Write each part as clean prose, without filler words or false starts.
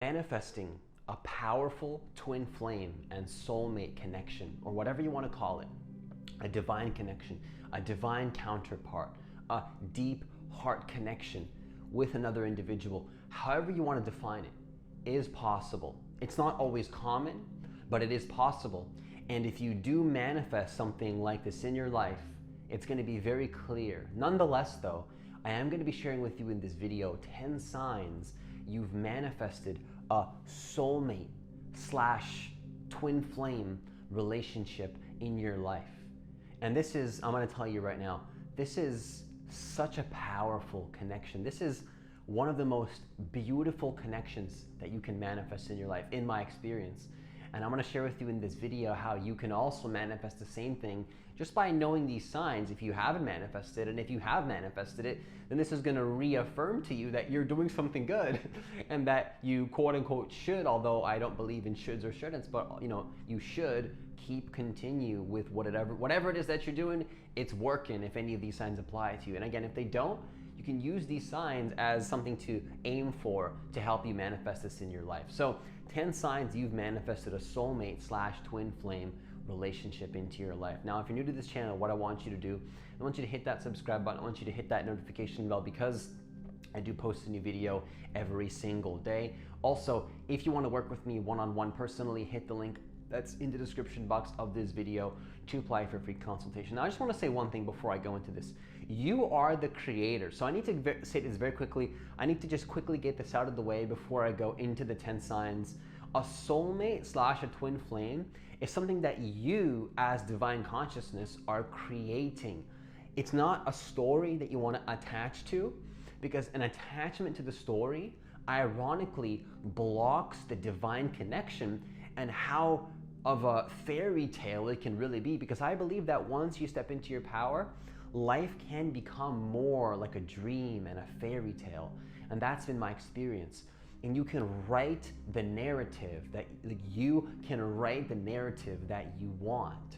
manifesting a powerful twin flame and soulmate connection, or whatever you want to call it, a divine connection, a divine counterpart, a deep heart connection with another individual, however you want to define it, is possible. It's not always common, but it is possible. And if you do manifest something like this in your life, it's going to be very clear. Nonetheless, though, I am going to be sharing with you in this video 10 signs you've manifested a soulmate slash twin flame relationship in your life. And this is, I'm going to tell you right now, this is such a powerful connection. This is one of the most beautiful connections that you can manifest in your life, in my experience. And I'm going to share with you in this video how you can also manifest the same thing just by knowing these signs if you haven't manifested. And if you have manifested it, then this is going to reaffirm to you that you're doing something good and that you quote unquote should, although I don't believe in shoulds or shouldn'ts, but you should continue with whatever it is that you're doing. It's working if any of these signs apply to you. And again, if they don't, you can use these signs as something to aim for to help you manifest this in your life. So 10 signs you've manifested a soulmate slash twin flame relationship into your life. Now, if you're new to this channel, what I want you to do, I want you to hit that subscribe button. I want you to hit that notification bell because I do post a new video every single day. Also, if you want to work with me one-on-one personally, hit the link that's in the description box of this video to apply for a free consultation. Now, I just want to say one thing before I go into this. You are the creator. So I need to say this very quickly. I need to just quickly get this out of the way before I go into the 10 signs. A soulmate slash a twin flame is something that you as divine consciousness are creating. It's not a story that you want to attach to, because an attachment to the story ironically blocks the divine connection and how of a fairy tale it can really be. Because I believe that once you step into your power, life can become more like a dream and a fairy tale. And that's been my experience. And you can write the narrative that you want.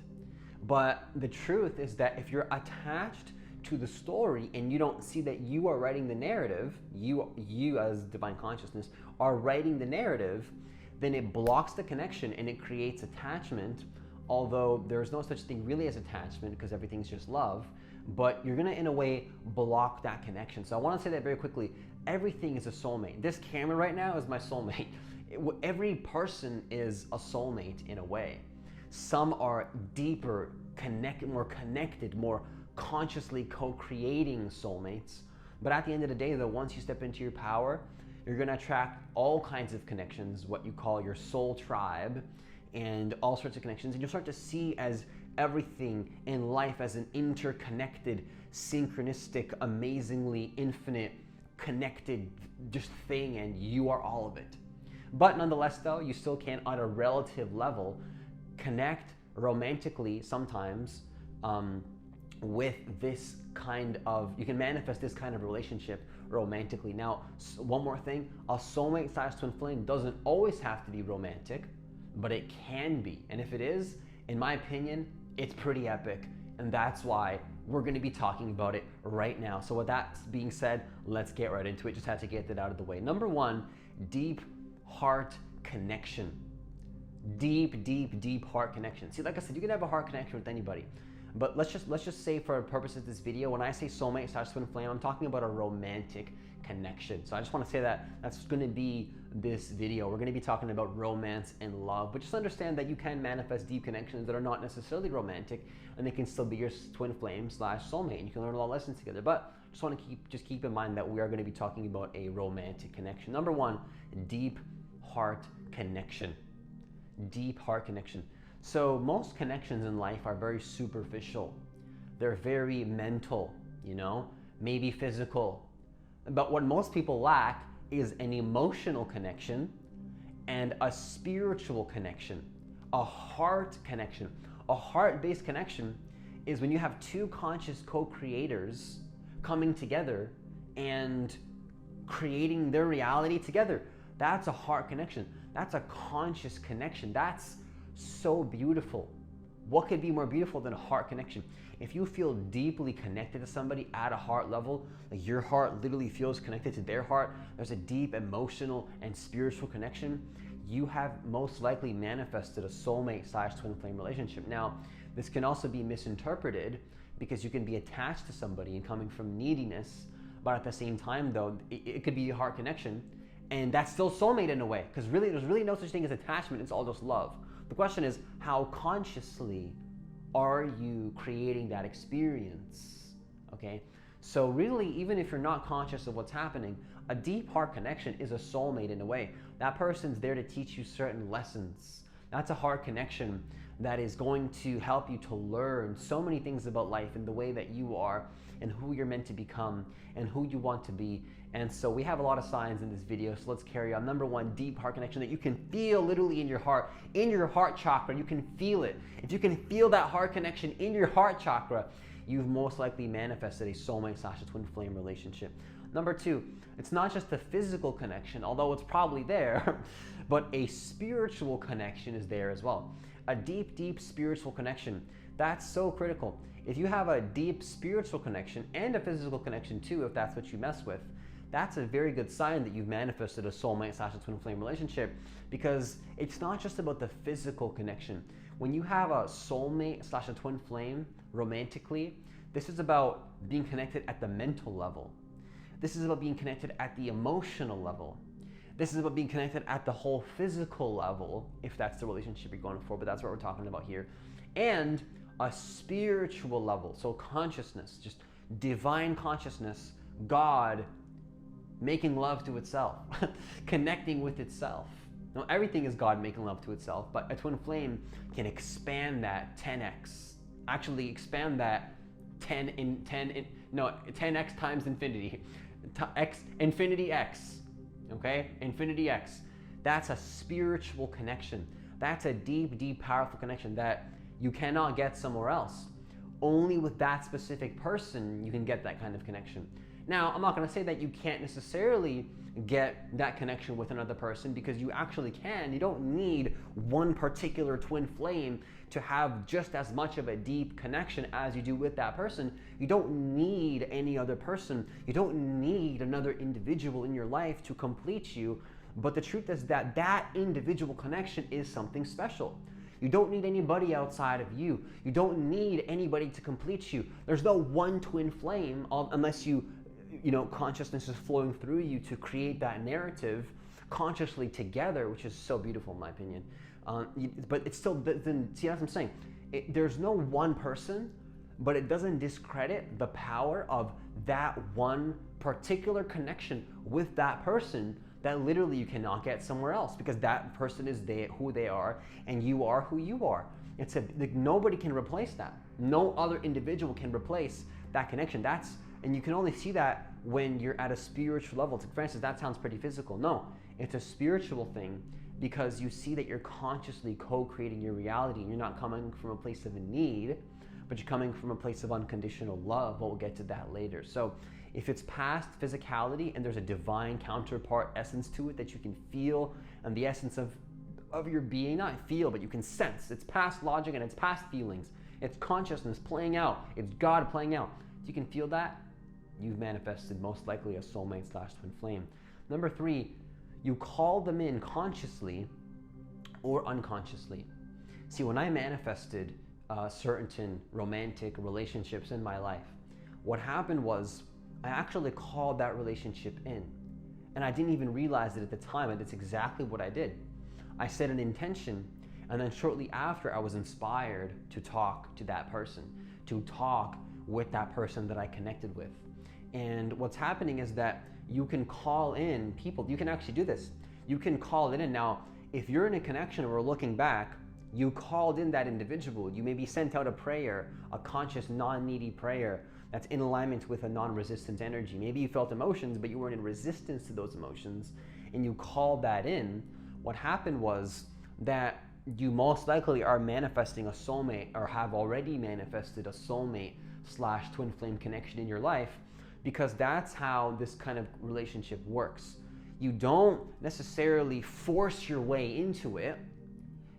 But the truth is that if you're attached to the story and you don't see that you are writing the narrative, you as divine consciousness are writing the narrative, then it blocks the connection and it creates attachment, although there's no such thing really as attachment because everything's just love. But you're gonna, in a way, block that connection. So I wanna say that very quickly. Everything is a soulmate. This camera right now is my soulmate. Every person is a soulmate in a way. Some are deeper, more connected, more consciously co-creating soulmates. But at the end of the day, though, once you step into your power, you're gonna attract all kinds of connections, what you call your soul tribe, and all sorts of connections. And you'll start to see as everything in life as an interconnected, synchronistic, amazingly infinite, connected just thing, and you are all of it. But nonetheless, though, you still can, on a relative level, connect romantically sometimes with this kind of, you can manifest this kind of relationship romantically. Now, one more thing, a soulmate slash twin flame doesn't always have to be romantic, but it can be. And if it is, in my opinion, it's pretty epic. And that's why we're going to be talking about it right now. So with that being said, let's get right into it. Just had to get that out of the way. Number one, deep heart connection. Deep heart connection. See, like I said, you can have a heart connection with anybody. But let's just say, for purposes of this video, when I say soulmate slash twin flame, I'm talking about a romantic connection. So I just want to say that that's going to be this video. We're going to be talking about romance and love, but just understand that you can manifest deep connections that are not necessarily romantic, and they can still be your twin flame slash soulmate, and you can learn a lot of lessons together. But just want to keep in mind that we are going to be talking about a romantic connection. Number one, deep heart connection. Deep heart connection. So most connections in life are very superficial. They're very mental, maybe physical. But what most people lack is an emotional connection and a spiritual connection, a heart connection. A heart-based connection is when you have two conscious co-creators coming together and creating their reality together. That's a heart connection. That's a conscious connection. That's so beautiful. What could be more beautiful than a heart connection? If you feel deeply connected to somebody at a heart level, like your heart literally feels connected to their heart, there's a deep emotional and spiritual connection, you have most likely manifested a soulmate/twin flame relationship. Now, this can also be misinterpreted because you can be attached to somebody and coming from neediness, but at the same time though, it could be a heart connection, and that's still soulmate in a way, because really there's really no such thing as attachment, it's all just love. The question is, how consciously are you creating that experience? Okay, so really, even if you're not conscious of what's happening, a deep heart connection is a soulmate in a way. That person's there to teach you certain lessons. That's a heart connection that is going to help you to learn so many things about life and the way that you are and who you're meant to become and who you want to be. And so we have a lot of signs in this video, so let's carry on. Number one, deep heart connection that you can feel literally in your heart chakra. You can feel it. If you can feel that heart connection in your heart chakra, you've most likely manifested a soulmate/twin flame relationship. Number two, it's not just a physical connection, although it's probably there, but a spiritual connection is there as well. A deep, deep spiritual connection. That's so critical. If you have a deep spiritual connection and a physical connection too, if that's what you mess with, that's a very good sign that you've manifested a soulmate/twin flame relationship, because it's not just about the physical connection. When you have a soulmate/twin flame romantically, this is about being connected at the mental level. This is about being connected at the emotional level. This is about being connected at the whole physical level, if that's the relationship you're going for, but that's what we're talking about here. And a spiritual level, so consciousness, just divine consciousness, God making love to itself, connecting with itself. Now, everything is God making love to itself, but a twin flame can expand that 10x. Actually expand that 10x times infinity. Infinity X, okay? Infinity X. That's a spiritual connection. That's a deep, deep, powerful connection that you cannot get somewhere else. Only with that specific person you can get that kind of connection. Now, I'm not going to say that you can't necessarily get that connection with another person, because you actually can. You don't need one particular twin flame to have just as much of a deep connection as you do with that person. You don't need any other person. You don't need another individual in your life to complete you. But the truth is that that individual connection is something special. You don't need anybody outside of you. You don't need anybody to complete you. There's no one twin flame unless consciousness is flowing through you to create that narrative consciously together, which is so beautiful in my opinion. But it's still, see, that's what I'm saying. There's no one person, but it doesn't discredit the power of that one particular connection with that person that literally you cannot get somewhere else, because that person is who they are and you are who you are. Nobody can replace that. No other individual can replace that connection. And you can only see that when you're at a spiritual level. It's like, for instance, that sounds pretty physical. No, it's a spiritual thing, because you see that you're consciously co-creating your reality, and you're not coming from a place of need, but you're coming from a place of unconditional love. But we'll get to that later. So if it's past physicality and there's a divine counterpart essence to it that you can feel, and the essence of your being, not feel, but you can sense, it's past logic and it's past feelings, it's consciousness playing out, it's God playing out. If you can feel that, you've manifested most likely a soulmate/twin flame. Number three, you call them in consciously or unconsciously. See, when I manifested certain romantic relationships in my life, what happened was I actually called that relationship in. And I didn't even realize it at the time, and that's exactly what I did. I set an intention, and then shortly after I was inspired to talk to that person, to talk with that person that I connected with. And what's happening is that you can call in people. You can actually do this. You can call it in. Now, if you're in a connection or looking back, you called in that individual. You maybe sent out a prayer, a conscious, non-needy prayer that's in alignment with a non-resistant energy. Maybe you felt emotions, but you weren't in resistance to those emotions, and you called that in. What happened was that you most likely are manifesting a soulmate, or have already manifested a soulmate/twin flame connection in your life, because that's how this kind of relationship works. You don't necessarily force your way into it.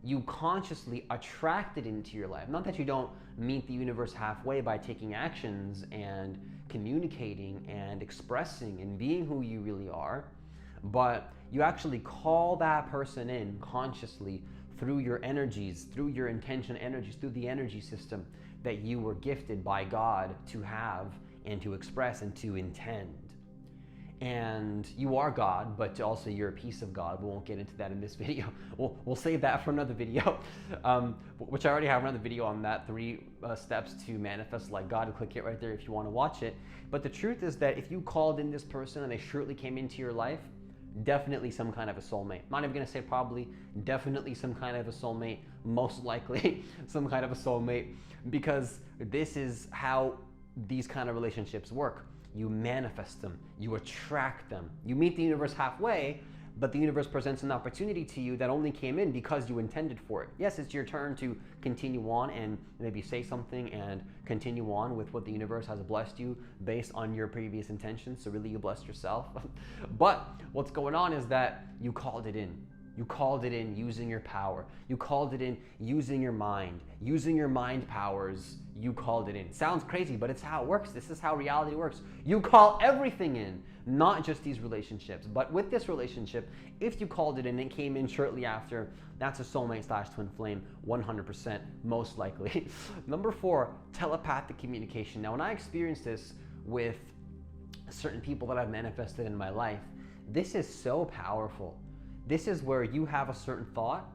you consciously attract it into your life. Not that you don't meet the universe halfway by taking actions and communicating and expressing and being who you really are, but you actually call that person in consciously through your energies, through your intention energies, through the energy system that you were gifted by God to have and to express and to intend. And you are God, but also you're a piece of God. We won't get into that in this video. We'll save that for another video, which I already have another video on that, 3 steps to manifest like God. Click it right there if you want to watch it. But the truth is that if you called in this person and they surely came into your life, definitely some kind of a soulmate. Not even going to say probably, definitely some kind of a soulmate, most likely some kind of a soulmate, because this is how these kind of relationships work. You manifest them, you attract them. You meet the universe halfway, but the universe presents an opportunity to you that only came in because you intended for it. Yes, it's your turn to continue on and maybe say something and continue on with what the universe has blessed you based on your previous intentions. So really you blessed yourself. But what's going on is that you called it in. You called it in using your power. You called it in using your mind. Using your mind powers, you called it in. Sounds crazy, but it's how it works. This is how reality works. You call everything in, not just these relationships. But with this relationship, if you called it in and it came in shortly after, that's a soulmate / twin flame, 100%, most likely. Number 4, telepathic communication. Now, when I experienced this with certain people that I've manifested in my life, this is so powerful. This is where you have a certain thought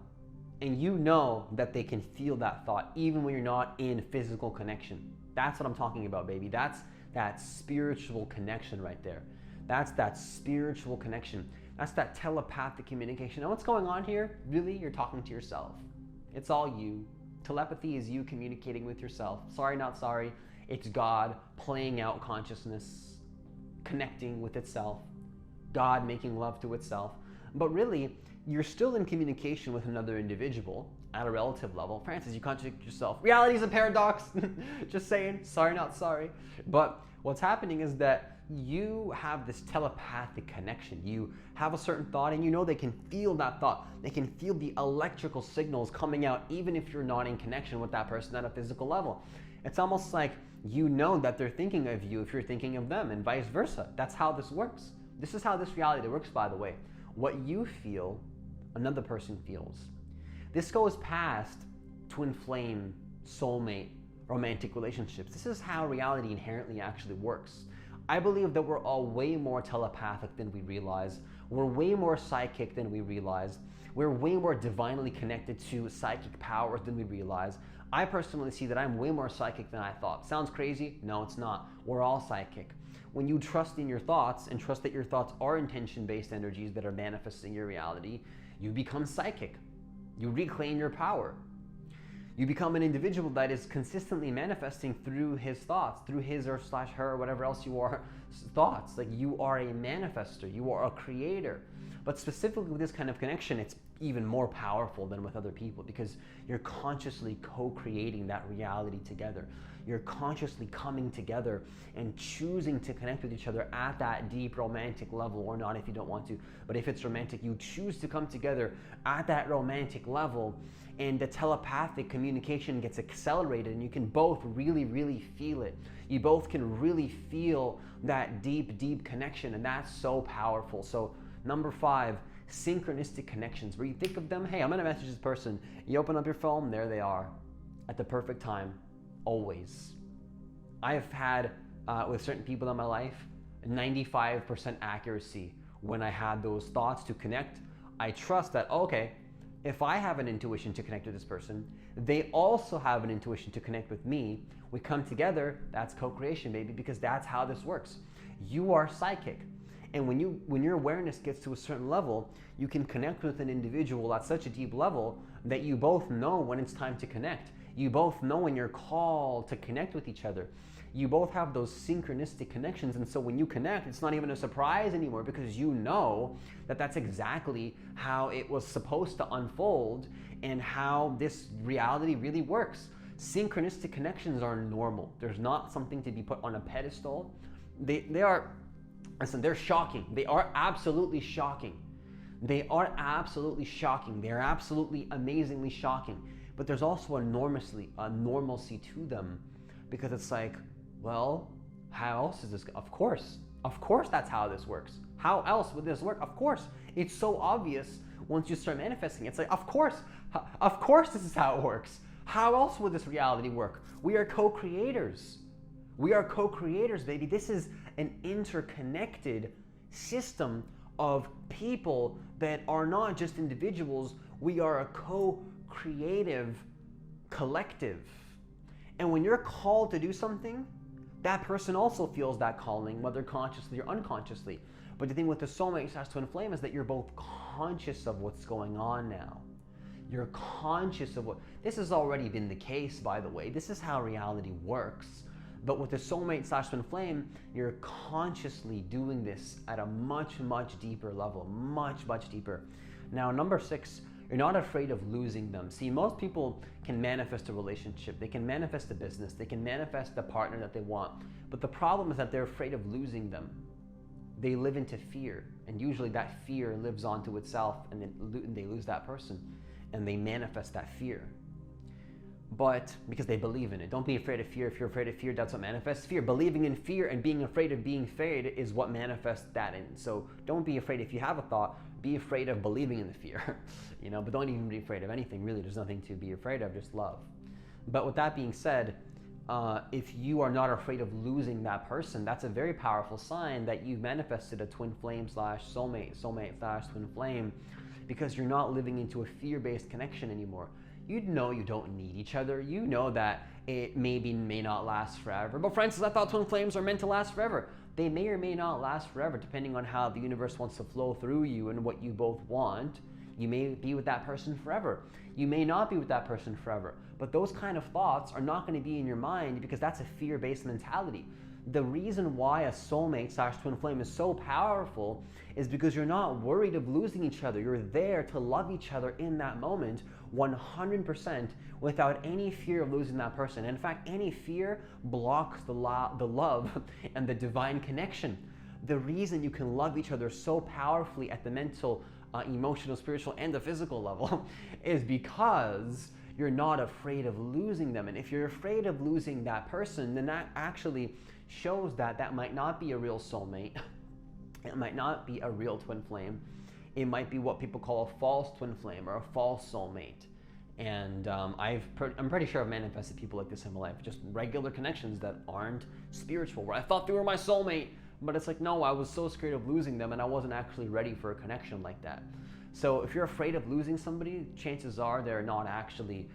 and you know that they can feel that thought even when you're not in physical connection. That's what I'm talking about, baby. That's that spiritual connection right there. That's that spiritual connection. That's that telepathic communication. Now what's going on here? Really, you're talking to yourself. It's all you. Telepathy is you communicating with yourself. Sorry, not sorry. It's God playing out consciousness, connecting with itself. God making love to itself. But really, you're still in communication with another individual at a relative level. Francis, you contradict yourself. Reality is a paradox. Just saying, sorry, not sorry. But what's happening is that you have this telepathic connection. You have a certain thought and you know they can feel that thought. They can feel the electrical signals coming out even if you're not in connection with that person at a physical level. It's almost like you know that they're thinking of you if you're thinking of them and vice versa. That's how this works. This is how this reality works, by the way. What you feel, another person feels. This goes past twin flame, soulmate, romantic relationships. This is how reality inherently actually works. I believe that we're all way more telepathic than we realize. We're way more psychic than we realize. We're way more divinely connected to psychic powers than we realize. I personally see that I'm way more psychic than I thought. Sounds crazy? No, it's not. We're all psychic. When you trust in your thoughts and trust that your thoughts are intention-based energies that are manifesting your reality, you become psychic. You reclaim your power. You become an individual that is consistently manifesting through his thoughts, through his or / her, or whatever else you are, thoughts. Like you are a manifester, you are a creator. But specifically with this kind of connection, it's even more powerful than with other people because you're consciously co-creating that reality together. You're consciously coming together and choosing to connect with each other at that deep romantic level, or not if you don't want to. But if it's romantic, you choose to come together at that romantic level, and the telepathic communication gets accelerated and you can both really, really feel it. You both can really feel that deep, deep connection, and that's so powerful. So number 5, synchronistic connections, where you think of them, hey, I'm gonna message this person. You open up your phone, there they are at the perfect time. Always. I've had, with certain people in my life, 95% accuracy when I had those thoughts to connect. I trust that, okay, if I have an intuition to connect with this person, they also have an intuition to connect with me. We come together, that's co-creation, baby, because that's how this works. You are psychic. And when your awareness gets to a certain level, you can connect with an individual at such a deep level that you both know when it's time to connect. You both know when you're called to connect with each other. You both have those synchronistic connections, and so when you connect, it's not even a surprise anymore because you know that that's exactly how it was supposed to unfold and how this reality really works. Synchronistic connections are normal. There's not something to be put on a pedestal. They are, listen, they're shocking. They are absolutely shocking. They are absolutely shocking. They are absolutely amazingly shocking. But there's also a normalcy to them, because it's like, well, how else is this? Of course that's how this works. How else would this work? Of course. It's so obvious once you start manifesting. It's like, of course this is how it works. How else would this reality work? We are co-creators. We are co-creators, baby. This is an interconnected system of people that are not just individuals. We are a co-creative collective. And when you're called to do something, that person also feels that calling, whether consciously or unconsciously. But the thing with the soulmate/twin flame is that you're both conscious of what's going on now. You're conscious of what, this has already been the case, by the way. This is how reality works. But with the soulmate/twin flame, you're consciously doing this at a much, much deeper level, much, much deeper. Now, number 6, you're not afraid of losing them. See, most people can manifest a relationship, they can manifest a business, they can manifest the partner that they want. But the problem is that they're afraid of losing them. They live into fear, and usually that fear lives onto itself, and then they lose that person, and they manifest that fear. But because they believe in it. Don't be afraid of fear. If you're afraid of fear, that's what manifests fear. Believing in fear and being afraid of being afraid is what manifests that in. So don't be afraid if you have a thought. Be afraid of believing in the fear, but don't even be afraid of anything. Really, there's nothing to be afraid of, just love. But with that being said, if you are not afraid of losing that person, that's a very powerful sign that you've manifested a twin flame /soulmate/twin flame, because you're not living into a fear-based connection anymore. You know you don't need each other. You know that it may not last forever. But Francis, I thought twin flames are meant to last forever. They may or may not last forever, depending on how the universe wants to flow through you and what you both want. You may be with that person forever. You may not be with that person forever. But those kind of thoughts are not going to be in your mind, because that's a fear-based mentality. The reason why a soulmate/twin flame is so powerful is because you're not worried of losing each other. You're there to love each other in that moment 100% without any fear of losing that person. In fact, any fear blocks the love and the divine connection. The reason you can love each other so powerfully at the mental, emotional, spiritual, and the physical level is because you're not afraid of losing them. And if you're afraid of losing that person, then that actually shows that that might not be a real soulmate. It might not be a real twin flame. It might be what people call a false twin flame or a false soulmate. And I'm pretty sure I've manifested people like this in my life, just regular connections that aren't spiritual, where I thought they were my soulmate, but it's like, no, I was so scared of losing them and I wasn't actually ready for a connection like that. So if you're afraid of losing somebody, chances are they're not actually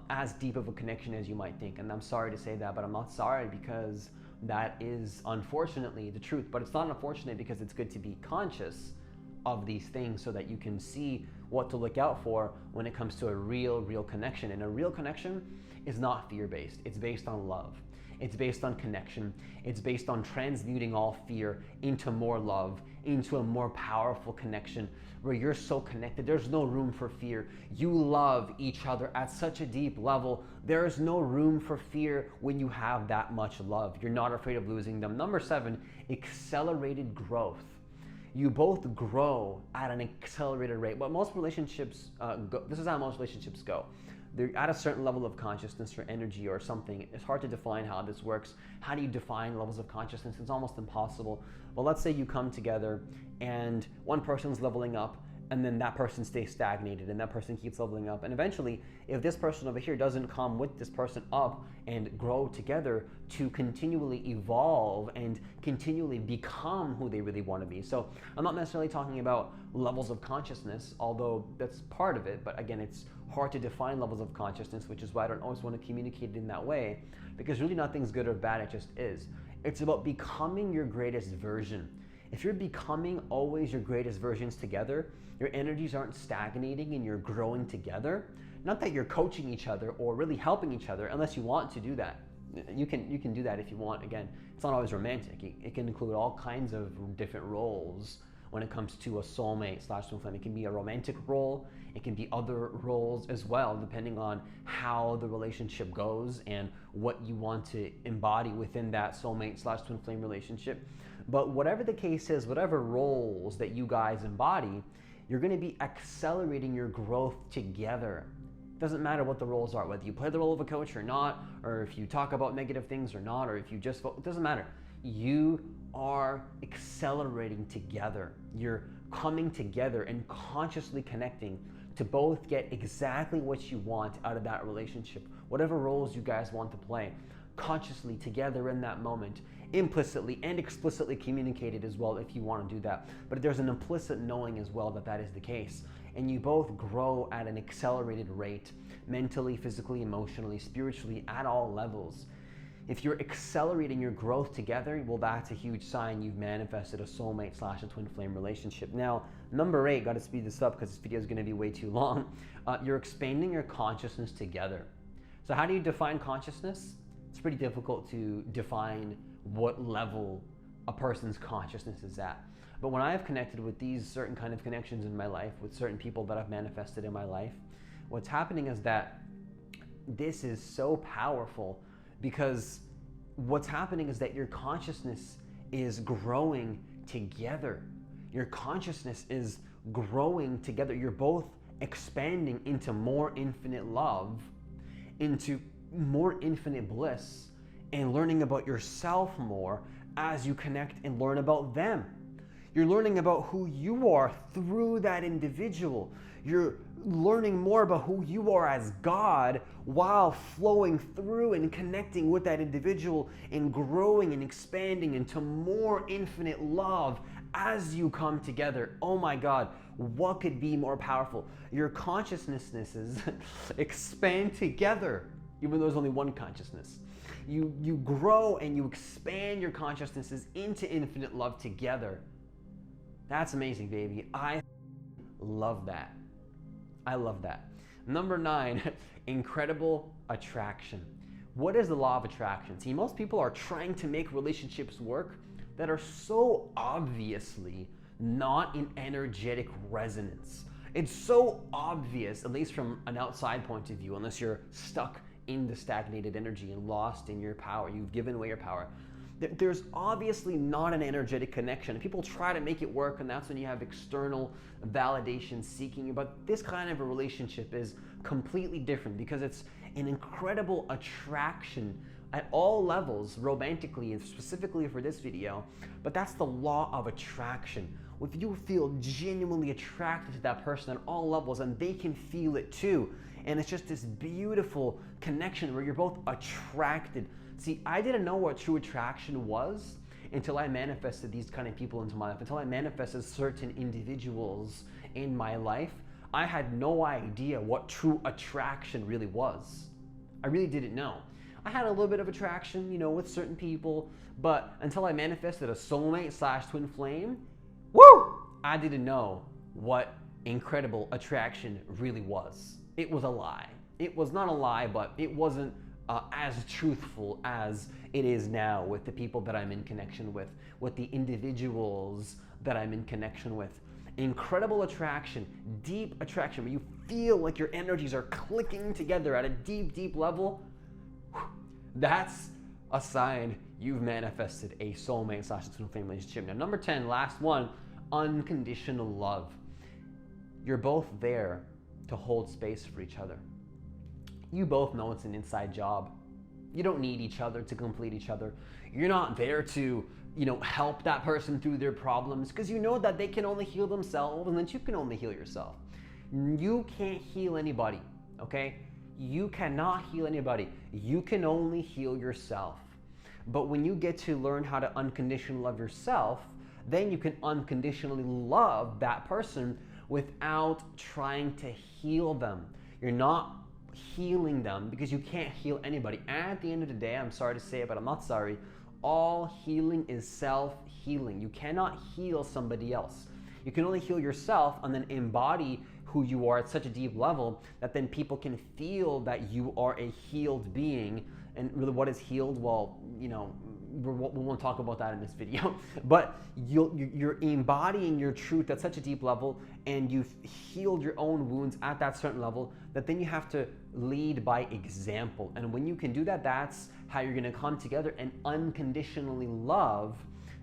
as deep of a connection as you might think. And I'm sorry to say that, but I'm not sorry, because that is unfortunately the truth. But it's not unfortunate, because it's good to be conscious of these things so that you can see what to look out for when it comes to a real connection. And a real connection is not fear-based. It's based on love. It's based on connection. It's based on transmuting all fear into more love, into a more powerful connection where you're so connected. There's no room for fear. You love each other at such a deep level. There is no room for fear when you have that much love. You're not afraid of losing them. Number 7, accelerated growth. You both grow at an accelerated rate. But most relationships, this is how most relationships go. They're at a certain level of consciousness or energy or something. It's hard to define how this works. How do you define levels of consciousness? It's almost impossible. But let's say you come together and one person's leveling up, and then that person stays stagnated, and that person keeps leveling up. And eventually, if this person over here doesn't come with this person up and grow together to continually evolve and continually become who they really want to be. So I'm not necessarily talking about levels of consciousness, although that's part of it. But again, it's hard to define levels of consciousness, which is why I don't always want to communicate it in that way, because really nothing's good or bad, it just is. It's about becoming your greatest version. If you're becoming always your greatest versions together, your energies aren't stagnating and you're growing together. Not that you're coaching each other or really helping each other, unless you want to do that. You can do that if you want. Again, it's not always romantic. It can include all kinds of different roles when it comes to a soulmate/twin flame. It can be a romantic role. It can be other roles as well, depending on how the relationship goes and what you want to embody within that soulmate/twin flame relationship. But whatever the case is, whatever roles that you guys embody, You're going to be accelerating your growth together. Doesn't matter what the roles are, whether you play the role of a coach or not, or if you talk about negative things or not, or if you just vote, it doesn't matter. You are accelerating together. You're coming together and consciously connecting to both get exactly what you want out of that relationship, whatever roles you guys want to play, consciously together in that moment, implicitly and explicitly communicated as well if you want to do that. But there's an implicit knowing as well that that is the case. And you both grow at an accelerated rate, mentally, physically, emotionally, spiritually, at all levels. If you're accelerating your growth together, well, that's a huge sign you've manifested a soulmate / a twin flame relationship. Now, number 8, got to speed this up because this video is going to be way too long. You're expanding your consciousness together. So how do you define consciousness? It's pretty difficult to define what level a person's consciousness is at. But when I have connected with these certain kind of connections in my life, with certain people that I've manifested in my life, what's happening is that this is so powerful, because what's happening is that your consciousness is growing together. Your consciousness is growing together. You're both expanding into more infinite love, into more infinite bliss, and learning about yourself more as you connect and learn about them. You're learning about who you are through that individual. You're learning more about who you are as God while flowing through and connecting with that individual and growing and expanding into more infinite love as you come together. Oh my God, what could be more powerful? Your consciousnesses expand together, even though there's only one consciousness. You grow and you expand your consciousnesses into infinite love together. That's amazing, baby. I love that. I love that. Number 9, incredible attraction. What is the law of attraction? See, most people are trying to make relationships work that are so obviously not in energetic resonance. It's so obvious, at least from an outside point of view, unless you're stuck in the stagnated energy and lost in your power. You've given away your power. There's obviously not an energetic connection. People try to make it work, and that's when you have external validation seeking. But this kind of a relationship is completely different because it's an incredible attraction at all levels, romantically and specifically for this video. But that's the law of attraction. If you feel genuinely attracted to that person at all levels, and they can feel it too, and it's just this beautiful connection where you're both attracted. See, I didn't know what true attraction was until I manifested these kind of people into my life, until I manifested certain individuals in my life. I had no idea what true attraction really was. I really didn't know. I had a little bit of attraction, with certain people, but until I manifested a soulmate / twin flame, I didn't know what incredible attraction really was. It was a lie. It was not a lie, but it wasn't as truthful as it is now with the people that I'm in connection with the individuals that I'm in connection with. Incredible attraction, deep attraction, where you feel like your energies are clicking together at a deep, deep level. That's a sign you've manifested a soulmate / twin flame relationship. Now, number 10, last one, unconditional love. You're both there to hold space for each other. You both know it's an inside job. You don't need each other to complete each other. You're not there to, help that person through their problems, because you know that they can only heal themselves and that you can only heal yourself. You can't heal anybody, okay? You cannot heal anybody. You can only heal yourself. But when you get to learn how to unconditionally love yourself, then you can unconditionally love that person without trying to heal them. You're not healing them because you can't heal anybody. At the end of the day, I'm sorry to say it, but I'm not sorry. All healing is self-healing. You cannot heal somebody else. You can only heal yourself and then embody who you are at such a deep level that then people can feel that you are a healed being. And really, what is healed? Well, we won't talk about that in this video, but you're embodying your truth at such a deep level, and you've healed your own wounds at that certain level, that then you have to lead by example. And when you can do that, that's how you're going to come together and unconditionally love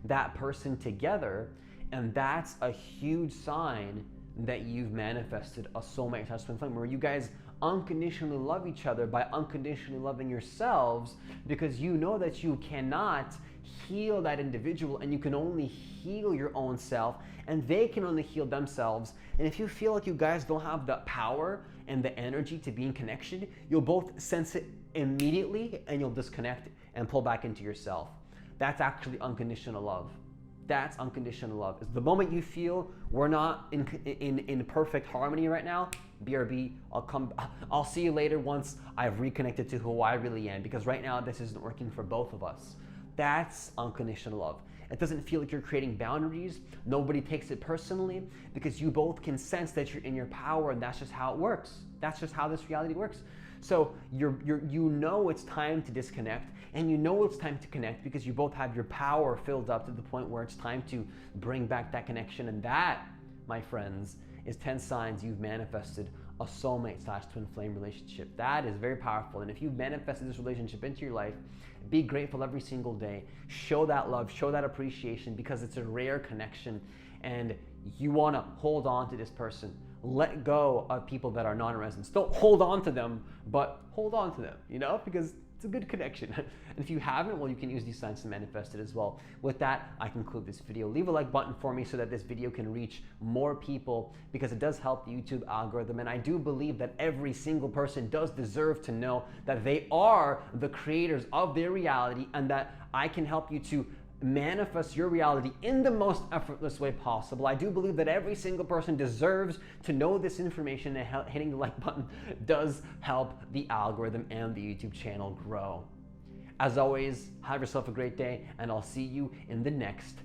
that person together. And that's a huge sign that you've manifested a soulmate attached twin flame, where you guys unconditionally love each other by unconditionally loving yourselves, because you know that you cannot heal that individual and you can only heal your own self, and they can only heal themselves. And if you feel like you guys don't have the power and the energy to be in connection, you'll both sense it immediately and you'll disconnect and pull back into yourself. That's actually unconditional love. That's unconditional love. It's the moment you feel we're not in perfect harmony right now, BRB, I'll see you later once I've reconnected to who I really am, because right now this isn't working for both of us. That's unconditional love. It doesn't feel like you're creating boundaries. Nobody takes it personally, because you both can sense that you're in your power, and that's just how it works. That's just how this reality works. So you know it's time to disconnect, and you know it's time to connect because you both have your power filled up to the point where it's time to bring back that connection. And that, my friends, is 10 signs you've manifested a soulmate / twin flame relationship. That is very powerful. And if you've manifested this relationship into your life, be grateful every single day. Show that love, show that appreciation, because it's a rare connection and you want to hold on to this person. Let go of people that are non-residents. Don't hold on to them, but hold on to them, because it's a good connection. And if you haven't, well, you can use these signs to manifest it as well. With that, I conclude this video. Leave a like button for me so that this video can reach more people, because it does help the YouTube algorithm. And I do believe that every single person does deserve to know that they are the creators of their reality, and that I can help you to manifest your reality in the most effortless way possible. I do believe that every single person deserves to know this information, and hitting the like button does help the algorithm and the YouTube channel grow. As always, have yourself a great day, and I'll see you in the next